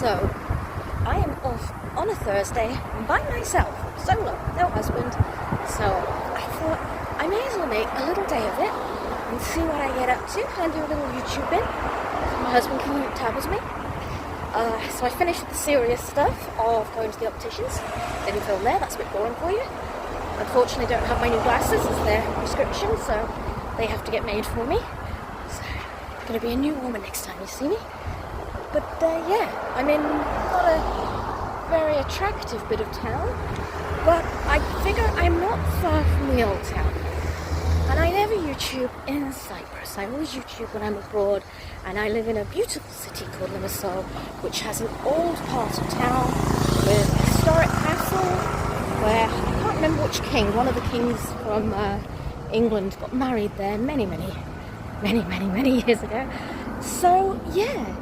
So, I am off on a Thursday by myself, solo, no husband. So, I thought I may as well make a little day of it and see what I get up to and do a little YouTubing. My husband can tab with me. So I finished the serious stuff of going to the opticians. Didn't film there, that's a bit boring for you. Unfortunately, I don't have my new glasses as their prescription, so they have to get made for me. So, I'm going to be a new woman next time you see me. But yeah, I'm in not a very attractive bit of town, but I figure I'm not far from the old town. And I never YouTube in Cyprus. I always YouTube when I'm abroad, and I live in a beautiful city called Limassol, which has an old part of town with a historic castle where I can't remember which king, one of the kings from England got married there many years ago. So yeah,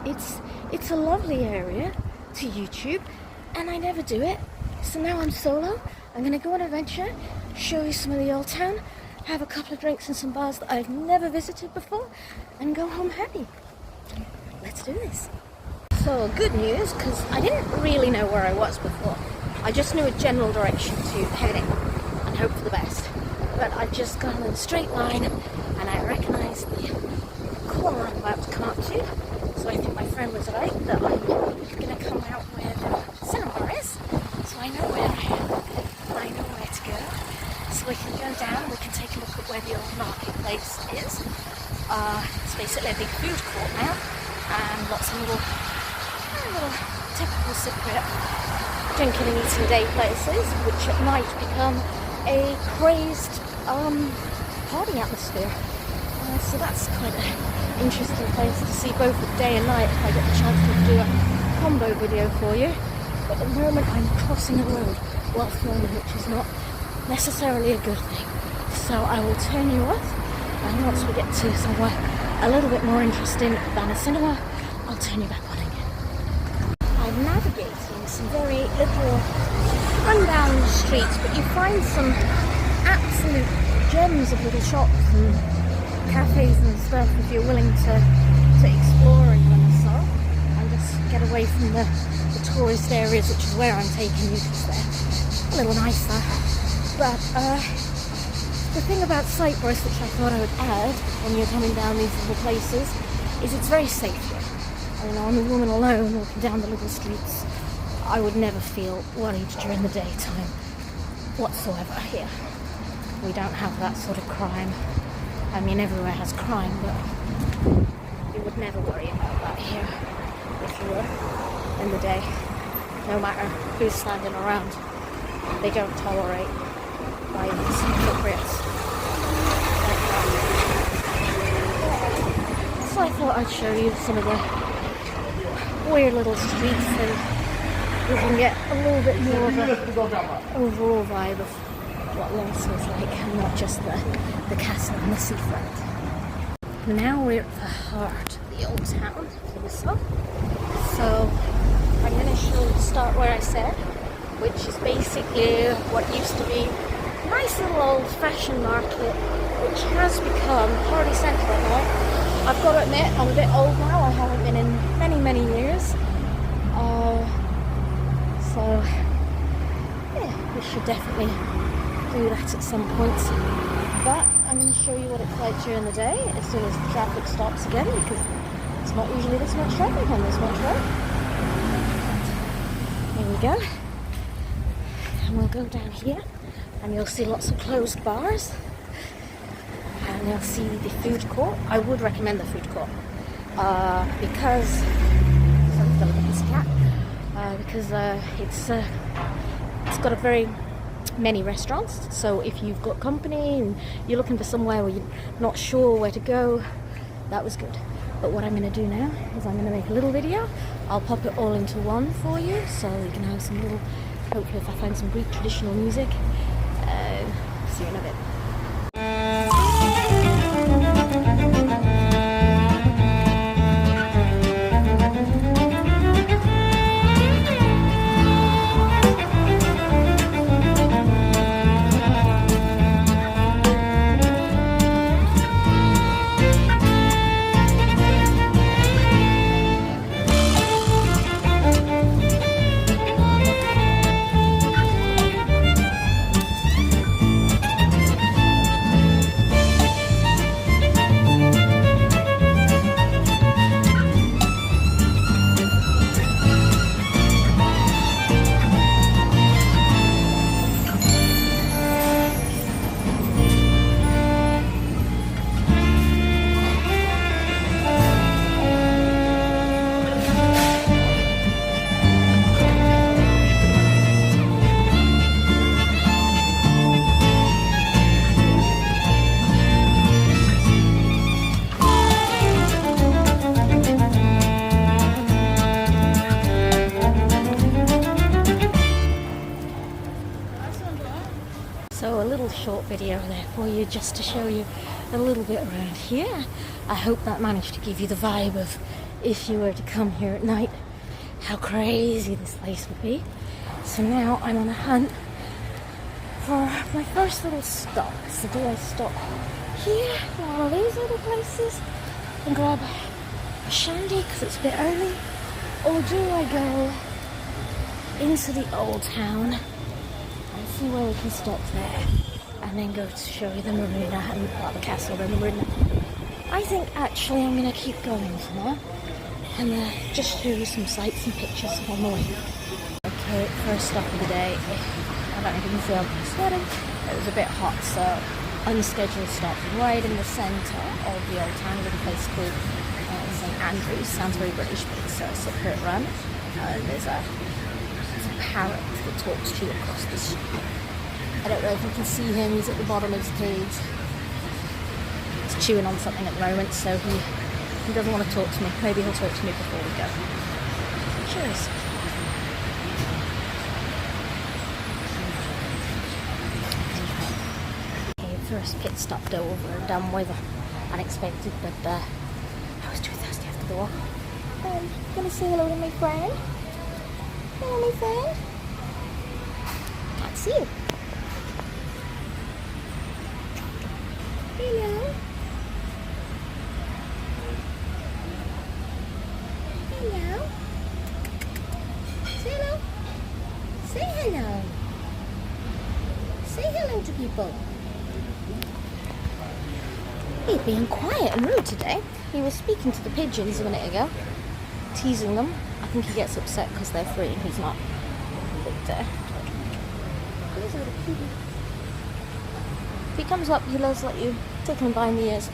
it's a lovely area to YouTube, and I never do it. So now I'm solo. I'm going to go on an adventure, show you some of the old town, have a couple of drinks in some bars that I've never visited before, and go home happy. Let's do this. So good news, because I didn't really know where I was before. I just knew a general direction to head in and hope for the best. But I've just gone in a straight line and I recognise the corner I'm about to come up to. So I think my friend was right that I'm going to come out where the cinema is. So I know where to go. So we can go down, we can take a look at where the old marketplace is. It's basically a big food court now, and lots of little typical Cypriot drinking and eating day places, which at night become a crazed party atmosphere. So that's quite an interesting place to see both at day and night if I get the chance to do a combo video for you. But at the moment I'm crossing a road while filming, which is not necessarily a good thing. So I will turn you off, and once we get to somewhere a little bit more interesting than a cinema, I'll turn you back on again. I'm navigating some very little rundown streets, but you find some absolute gems of little shops and cafes and stuff if you're willing to explore in Limassol and just get away from the tourist areas, which is where I'm taking you, because they're a little nicer. But the thing about Cyprus, which I thought I would add when you're coming down these little places, is it's very safe here. You know, I'm a woman alone walking down the little streets. I would never feel worried during the daytime whatsoever here. We don't have that sort of crime. I mean, everywhere has crime, but you would never worry about that here if you were in the day. No matter who's standing around, they don't tolerate violence and Cypriots. So I thought I'd show you some of the weird little streets, and you can get a little bit more of an overall vibe of what Limassol is like, and not just the castle and the seafront. Now we're at the heart of the old town of Limassol. So I'm going to start where I said, which is basically what used to be a nice little old-fashioned market, which has become party centre now. I've got to admit, I'm a bit old now. I haven't been in many years. So yeah, we should definitely do that at some point. But I'm going to show you what it's like during the day as soon as the traffic stops again, because it's not usually this much traffic on this much road. Here we go. And we'll go down here and you'll see lots of closed bars, and you'll see the food court. I would recommend the food court because sorry, look at this cat. Because it's got a very many restaurants, so if you've got company and you're looking for somewhere where you're not sure where to go, that was good. But what I'm going to do now is I'm going to make a little video. I'll pop it all into one for you, so you can have some little, hopefully if I find some Greek traditional music. See you in a bit. short video there for you, just to show you a little bit around here. I hope that managed to give you the vibe of, if you were to come here at night, how crazy this place would be. So now I'm on a hunt for my first little stop. So do I stop here, one of these little places, and grab a shandy because it's a bit early, or do I go into the old town and see where we can stop there, and then go to show you the marina and the castle and the marina? I think actually I'm going to keep going for now and just show you some sights and pictures on the way. Okay, first stop of the day. I don't know if you can see I'm sweating. It was a bit hot, so unscheduled stop right in the centre of the old town, with a place called St Andrews. Sounds very British, but it's a separate run. There's a parrot that talks to you across the street. I don't know if you can see him. He's at the bottom of his cage. He's chewing on something at the moment, so he doesn't want to talk to me. Maybe he'll talk to me before we go. Cheers. First pit stopped over, done with unexpected, but I was too thirsty after the walk. Gonna say hello to my friend. Hello, my friend. Can't see you. Hello. Hello. Say hello. Say hello. Say hello to people. He's being quiet and rude today. He was speaking to the pigeons a minute ago, teasing them. I think he gets upset because they're free and he's not. But he's a little cutie. If he comes up, he does let you take him behind the ears.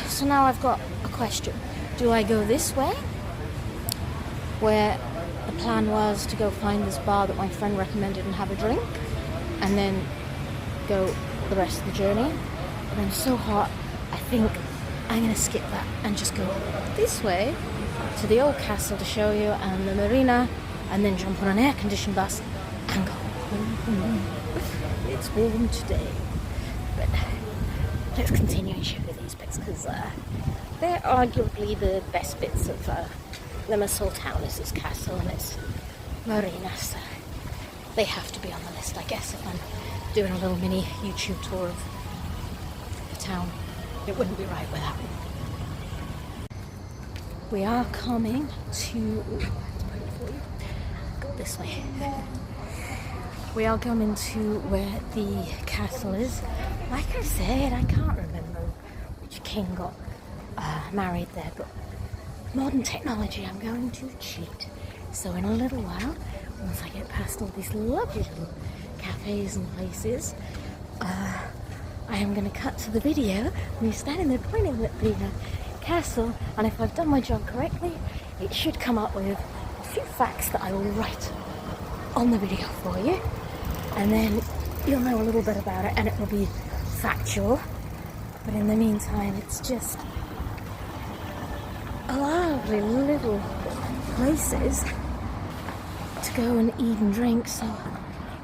So now I've got a question. Do I go this way, where the plan was to go find this bar that my friend recommended and have a drink, and then go the rest of the journey? But I'm so hot, I think I'm going to skip that and just go this way to the old castle to show you, and the marina, and then jump on an air-conditioned bus and go home. It's warm today, but let's continue and show you these bits, because they're arguably the best bits of Limassol town, is this castle and its marina, so they have to be on the list, I guess, if I'm doing a little mini YouTube tour of town. It wouldn't be right without me. We are coming to go this way. We are coming to where the castle is. Like I said, I can't remember which king got married there, but modern technology, I'm going to cheat. So in a little while, once I get past all these lovely little cafes and places, I am going to cut to the video when you're standing there pointing at the castle, and if I've done my job correctly, it should come up with a few facts that I will write on the video for you, and then you'll know a little bit about it and it will be factual. But in the meantime, it's just a lovely little places to go and eat and drink. So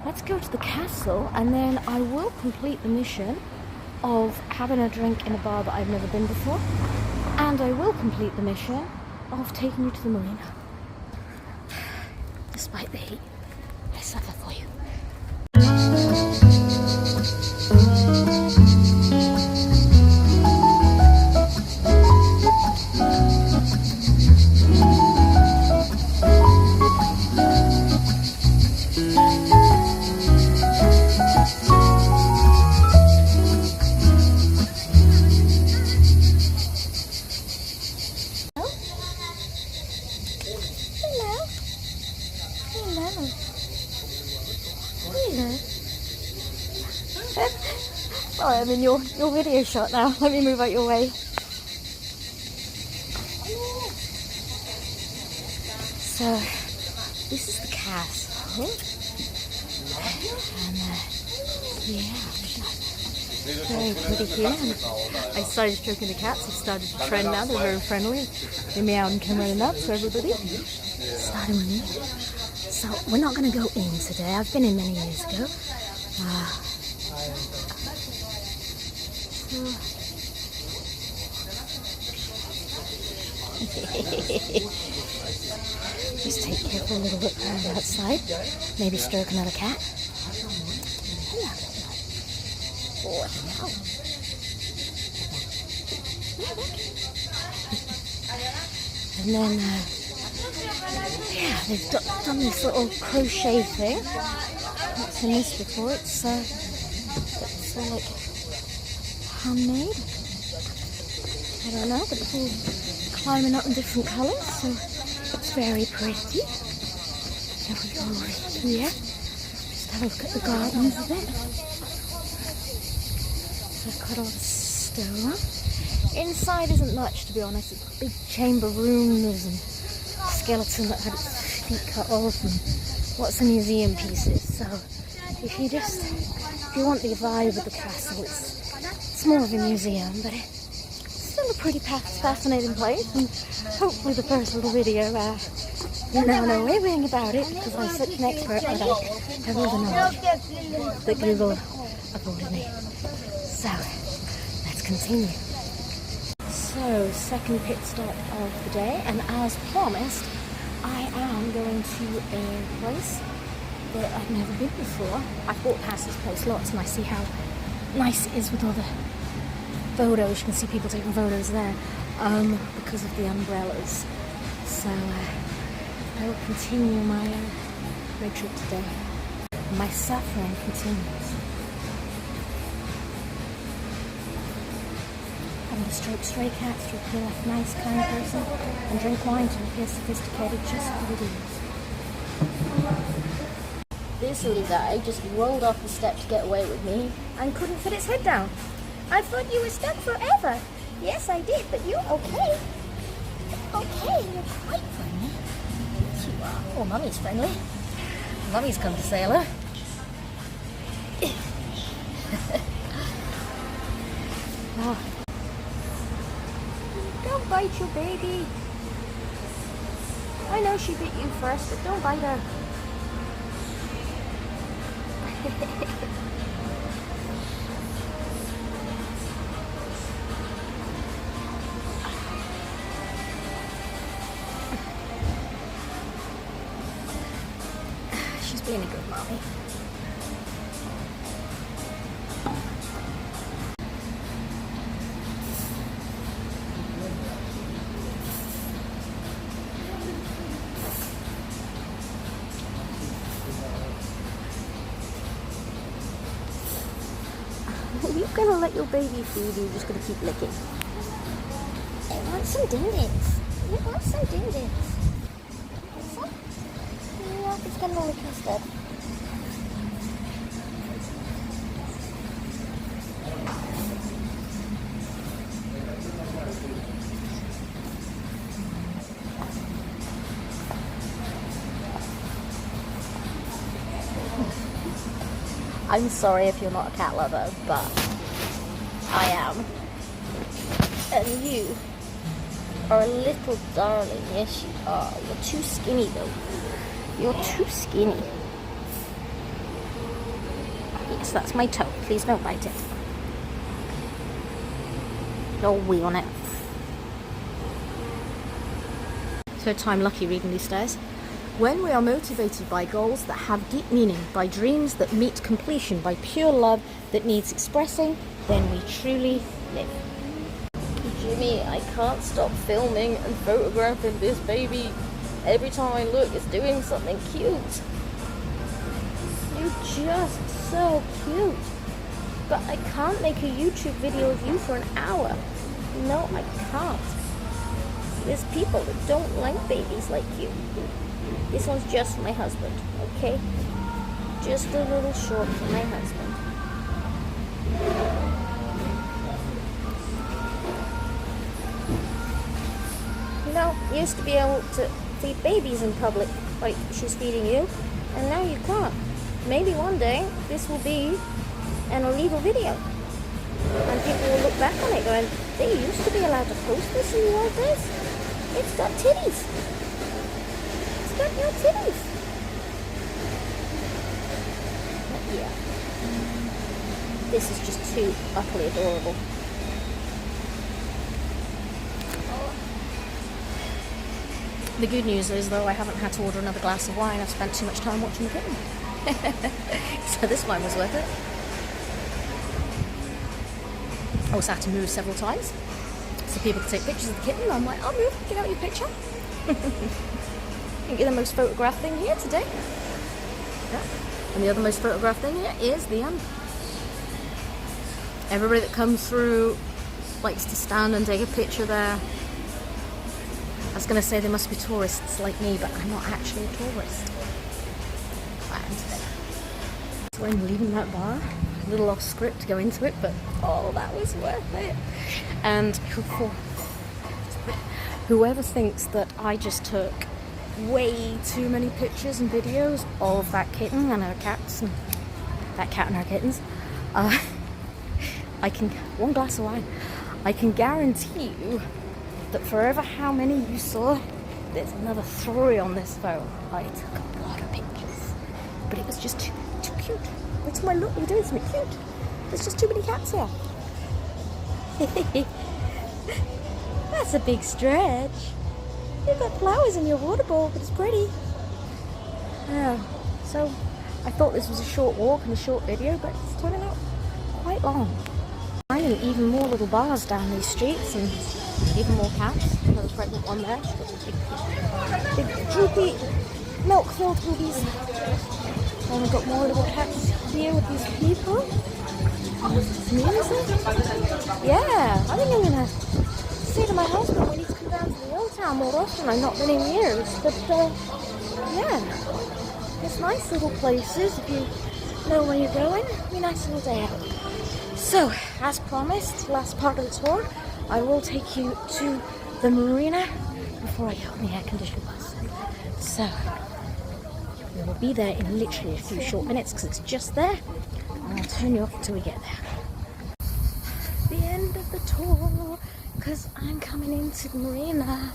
let's go to the castle, and then I will complete the mission of having a drink in a bar that I've never been before, and I will complete the mission of taking you to the marina. Despite the heat, I suffer for you. Sorry, I'm in your video shot now. Let me move out your way. So, this is the castle. And yeah, very pretty here. And I started stroking the cats. I've started to trend now. They're very friendly. They meow and come running up, so everybody. Starting with me. So, we're not going to go in today. I've been in many years ago. Just take careful little look around outside. Maybe stroke another cat. Hello. Oh, wow. And then, yeah, they've done this little crochet thing. Not seen this before. It's like handmade. I don't know, but it's all climbing up in different colours, so it's very pretty. So we go over here, just have a look at the gardens a bit. So I've got all the stone. Inside isn't much, to be honest. It's a big chamber room. There's a skeleton that had its feet cut off and lots of museum pieces. So if you want the vibe of the castle, it's more of a museum, but it's still a pretty fascinating place. And hopefully the first little video, you now know everything about it, because I'm such an expert that I have all the knowledge that Google afforded me. So let's continue. So, second pit stop of the day, and as promised, I am going to a place that I've never been before. I've walked past this place lots and I see how nice it is with all the photos. You can see people taking photos there because of the umbrellas. So I will continue my road trip today. My suffering continues. I'm going to stroke stray cats to appear like a nice, kind person, and drink wine to appear sophisticated just for the videos. This little guy just rolled off the step to get away with me and couldn't fit its head down. I thought you were stuck forever. Yes, I did, but you're okay. Okay, you're quite friendly. Yes, you are. Oh, Mummy's friendly. Mummy's come to say hello. Oh. Don't bite your baby. I know she bit you first, but don't bite her. She's being a good mommy. You're gonna let your baby feed you, you're just gonna keep licking. It wants some ding-dings. It wants some ding-dings. Yeah, it's gonna lick instead. I'm sorry if you're not a cat lover, but I am. And you are a little darling. Yes, you are. You're too skinny, though. You're too skinny. Yes, that's my toe. Please don't bite it. Don't wee on it. Third time lucky reading these days. When we are motivated by goals that have deep meaning, by dreams that meet completion, by pure love that needs expressing, then we truly live. Jimmy, I can't stop filming and photographing this baby. Every time I look, it's doing something cute. You're just so cute. But I can't make a YouTube video of you for an hour. No, I can't. There's people that don't like babies like you. This one's just for my husband, okay? Just a little short for my husband. You know, you used to be able to feed babies in public, like she's feeding you, and now you can't. Maybe one day this will be an illegal video, and people will look back on it going, they used to be allowed to post this in the old days. It's got titties. It's got no titties. But yeah, this is just too utterly adorable. The good news is, though, I haven't had to order another glass of wine. I've spent too much time watching the kitten. So this wine was worth it. I also had to move several times so people could take pictures of the kitten. I'm like, I'll move, get out your picture. I think you're the most photographed thing here today. Yeah. And the other most photographed thing here is the everybody that comes through likes to stand and take a picture there. I was going to say they must be tourists like me, but I'm not actually a tourist. So I'm leaving that bar, a little off script to go into it, but oh, that was worth it. And whoever thinks that I just took way too many pictures and videos of that kitten and her cats, and that cat and her kittens, I can, one glass of wine, I can guarantee you that forever how many you saw, there's another 3 on this phone. I took a lot of pictures, but it was just too cute. It's my look, you're doing something cute. There's just too many cats here. That's a big stretch. You've got flowers in your water bowl, but it's pretty. Yeah, so I thought this was a short walk and a short video, but it's turning out quite long. Finding even more little bars down these streets and even more cats. Another pregnant one there. Big droopy, milk-filled boobies. And we've got more little cats here with these people. Music. Yeah, I think I'm gonna say to my husband we need to come down to the old town more often. I've not been in years, but yeah, it's nice little places if you know where you're going. It'll be a nice little day out. So, as promised, last part of the tour, I will take you to the marina before I get on the air-conditioned bus. So, we will be there in literally a few short minutes because it's just there, and I'll turn you off until we get there. The end of the tour, because I'm coming into the marina.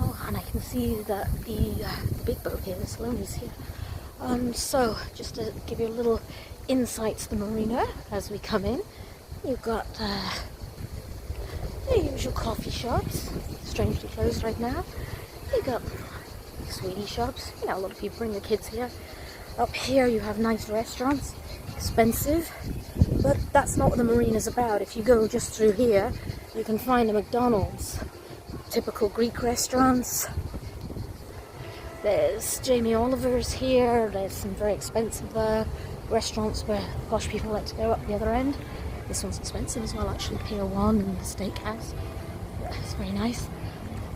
Oh, and I can see that the big boat here, the Saloni's here. So, just to give you a little insight to the marina as we come in, you've got the usual coffee shops, strangely closed right now. You've got sweetie shops, you know, a lot of people bring their kids here. Up here you have nice restaurants, expensive, but that's not what the marina's about. If you go just through here, you can find a McDonald's, typical Greek restaurants. There's Jamie Oliver's here, there's some very expensive restaurants where posh people like to go up the other end. This one's expensive as well, actually, Pier 1 and the Steakhouse. It's very nice.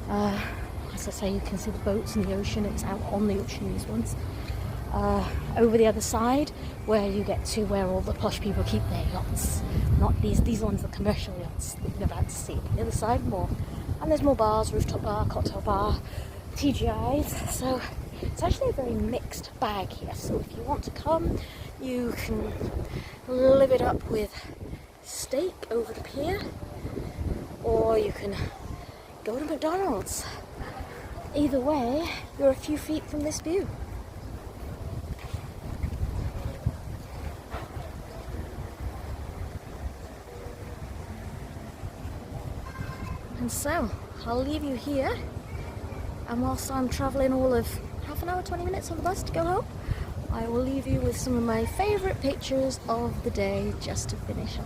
As I say, you can see the boats in the ocean. It's out on the ocean, these ones. Over the other side, where you get to where all the posh people keep their yachts. Not these ones are commercial yachts that you're about to see. The other side, more. And there's more bars, rooftop bar, cocktail bar, TGIs. So it's actually a very mixed bag here. So if you want to come, you can live it up with steak over the pier, or you can go to McDonald's. Either way, you're a few feet from this view. And so, I'll leave you here, and whilst I'm travelling all of half an hour, 20 minutes on the bus to go home, I will leave you with some of my favourite pictures of the day just to finish up.